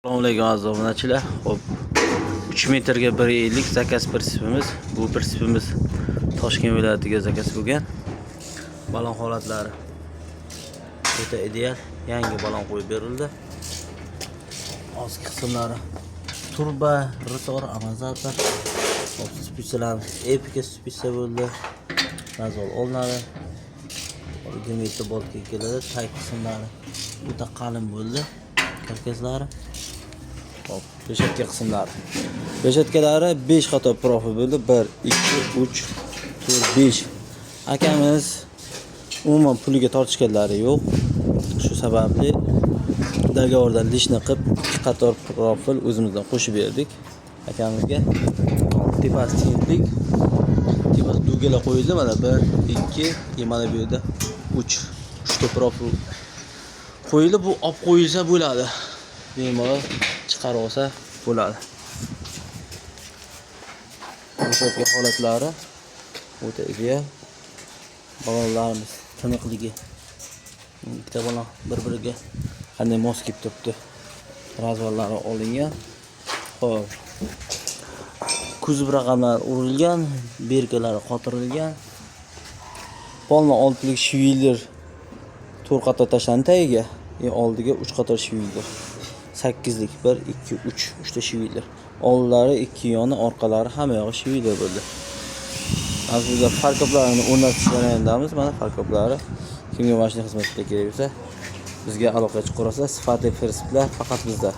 Assalomu alaykum aziz obunachilar. Xo'p, 3 metrga 1.50 zakaz prinsipimiz. Bu prinsipimiz Toshkent viloyatiga zakaz bo'lgan. Balon holatlari o'ta ideal. Yangi balon qo'yib berildi. Ostki qismlari turba, rotor, amortizator. Spitsalarimiz epika spitsa bo'ldi. Nazol olinadi. 20 metr boltga keladi. Tag qismlari o'ta qalin bo'ldi. Karkaslar. Hop, beshatka qismlari. Beshatkalari 5 qator profil bo'ldi. 1, 2, 3, 4, 5. Akamiz umuman puliga tortishganlari yo'q. Shu sababli dogovordan lishni qilib 2 qator profil o'zimizdan qo'shib berdik akamizga. Tepasi tinchlik. Tepasi dugalar qo'yildi. Mana 1, 2, mana bu yerda 3 ta profil qo'yildi. Bu olib qo'yilsa bo'ladi. Bemalol chiqarib olsa bo'ladi. Beshatka holatlari o'ta ideal. Balonlarimiz tiniqligi. Ikkita balon bir-biriga qanday mos kelib turibdi. Razvorlari olingan. Xo'p. Kuzov raqamlar urilgan, berkalari qotirilgan. Polni oltlik shviller 4 qator tashlandi tagiga. Oldiga 3 qator shviller. 8lik 1, 2, 3 ta shviller. Oldlari 2 yoni, orqalari hamma yog'i shviller bo'ldi. Hozir biz farkoblarni o'rnatish jarayonidamiz. Mana farkoblari. Kimga mashina xizmatida kerak bo'lsa, bizga aloqa chiqarsa, sifatli prinsiplar faqat bizda.